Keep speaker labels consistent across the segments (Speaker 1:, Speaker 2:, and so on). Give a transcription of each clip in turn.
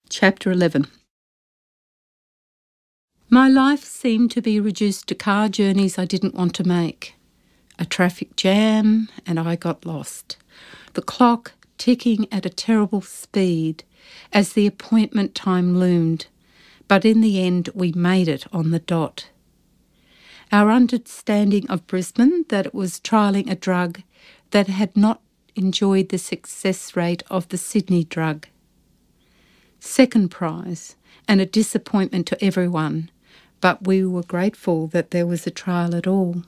Speaker 1: Chapter 11. My life seemed to be reduced to car journeys I didn't want to make. A traffic jam, and I got lost. The clock ticking at a terrible speed as the appointment time loomed, but in the end we made it on the dot. Our understanding of Brisbane that it was trialling a drug that had not enjoyed the success rate of the Sydney drug. Second prize, and a disappointment to everyone, but we were grateful that there was a trial at all.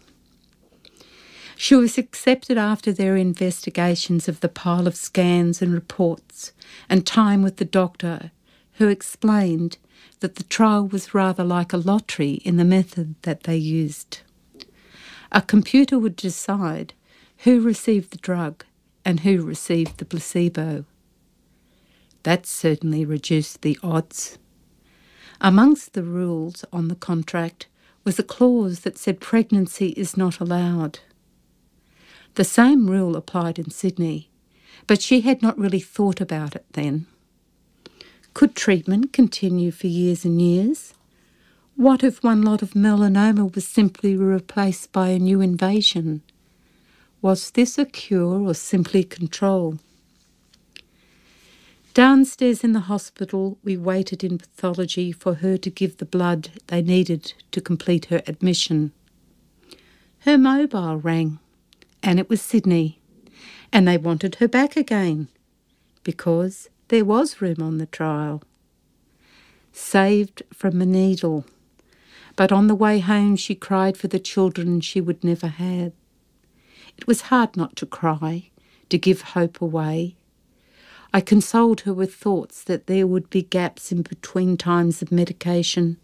Speaker 1: She was accepted after their investigations of the pile of scans and reports and time with the doctor, who explained that the trial was rather like a lottery in the method that they used. A computer would decide who received the drug and who received the placebo. That certainly reduced the odds. Amongst the rules on the contract was a clause that said pregnancy is not allowed. The same rule applied in Sydney, but she had not really thought about it then. Could treatment continue for years and years? What if one lot of melanoma was simply replaced by a new invasion? Was this a cure or simply control? Downstairs in the hospital, we waited in pathology for her to give the blood they needed to complete her admission. Her mobile rang, and it was Sydney, and they wanted her back again, because there was room on the trial. Saved from a needle, but on the way home she cried for the children she would never have. It was hard not to cry, to give hope away. I consoled her with thoughts that there would be gaps in between times of medication,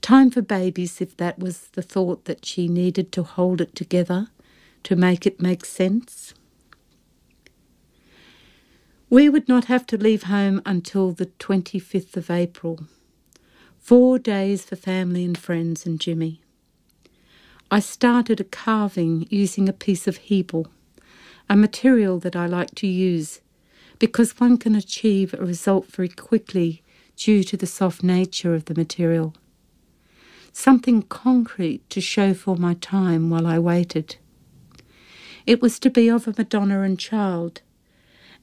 Speaker 1: time for babies if that was the thought that she needed to hold it together, to make it make sense. We would not have to leave home until the 25th of April. 4 days for family and friends and Jimmy. I started a carving using a piece of hebel, a material that I like to use, because one can achieve a result very quickly due to the soft nature of the material. Something concrete to show for my time while I waited. It was to be of a Madonna and Child,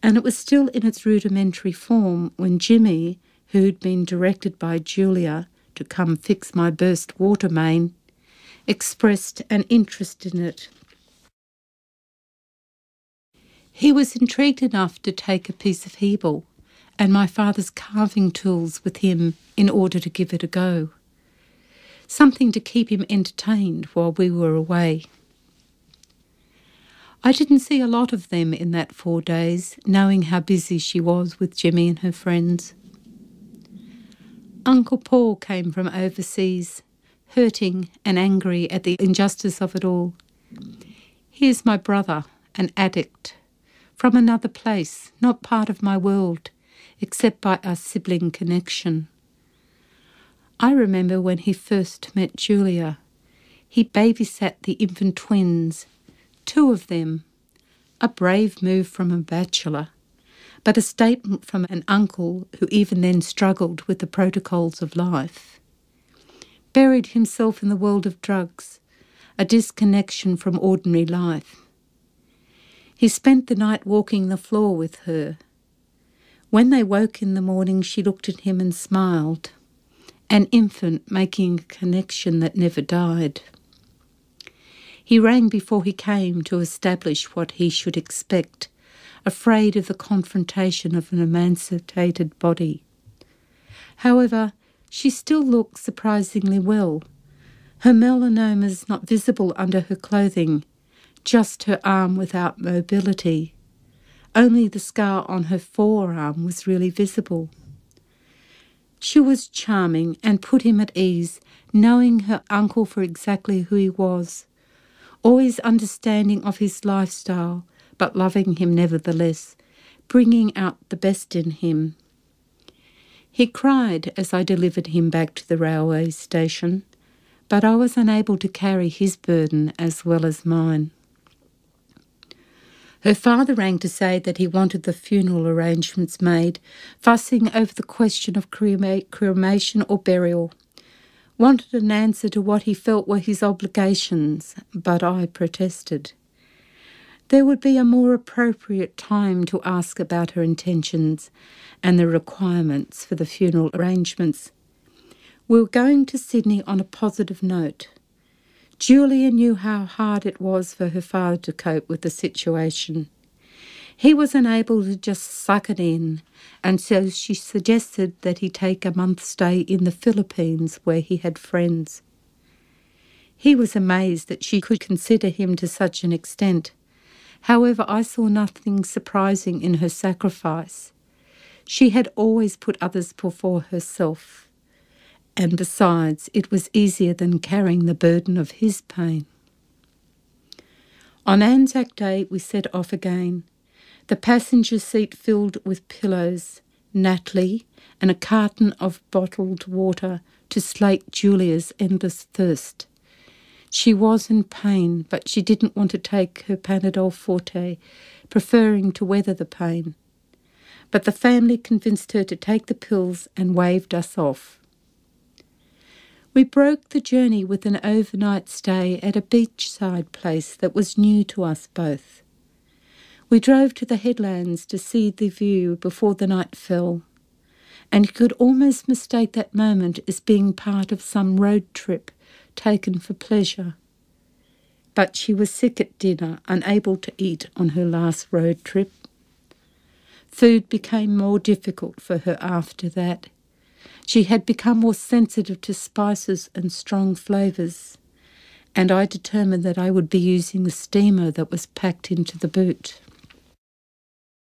Speaker 1: and it was still in its rudimentary form when Jimmy, who'd been directed by Julia to come fix my burst water main, expressed an interest in it. He was intrigued enough to take a piece of hebel and my father's carving tools with him in order to give it a go. Something to keep him entertained while we were away. I didn't see a lot of them in that 4 days, knowing how busy she was with Jimmy and her friends. Uncle Paul came from overseas, hurting and angry at the injustice of it all. Here's my brother, an addict, from another place, not part of my world, except by our sibling connection. I remember when he first met Julia. He babysat the infant twins, 2 of them. A brave move from a bachelor, but a statement from an uncle who even then struggled with the protocols of life. Buried himself in the world of drugs, a disconnection from ordinary life. He spent the night walking the floor with her. When they woke in the morning, she looked at him and smiled, an infant making a connection that never died. He rang before he came to establish what he should expect, afraid of the confrontation of an emancipated body. However, she still looked surprisingly well. Her melanomas not visible under her clothing, just her arm without mobility. Only the scar on her forearm was really visible. She was charming and put him at ease, knowing her uncle for exactly who he was, always understanding of his lifestyle, but loving him nevertheless, bringing out the best in him. He cried as I delivered him back to the railway station, but I was unable to carry his burden as well as mine. Her father rang to say that he wanted the funeral arrangements made, fussing over the question of cremation or burial. Wanted an answer to what he felt were his obligations, but I protested. There would be a more appropriate time to ask about her intentions and the requirements for the funeral arrangements. We were going to Sydney on a positive note. Julia knew how hard it was for her father to cope with the situation. He was unable to just suck it in, and so she suggested that he take a month's stay in the Philippines where he had friends. He was amazed that she could consider him to such an extent. However, I saw nothing surprising in her sacrifice. She had always put others before herself. And besides, it was easier than carrying the burden of his pain. On Anzac Day, we set off again, the passenger seat filled with pillows, Natalie, and a carton of bottled water to slake Julia's endless thirst. She was in pain, but she didn't want to take her Panadol Forte, preferring to weather the pain. But the family convinced her to take the pills and waved us off. We broke the journey with an overnight stay at a beachside place that was new to us both. We drove to the headlands to see the view before the night fell, and you could almost mistake that moment as being part of some road trip taken for pleasure. But she was sick at dinner, unable to eat on her last road trip. Food became more difficult for her after that. She had become more sensitive to spices and strong flavours, and I determined that I would be using the steamer that was packed into the boot.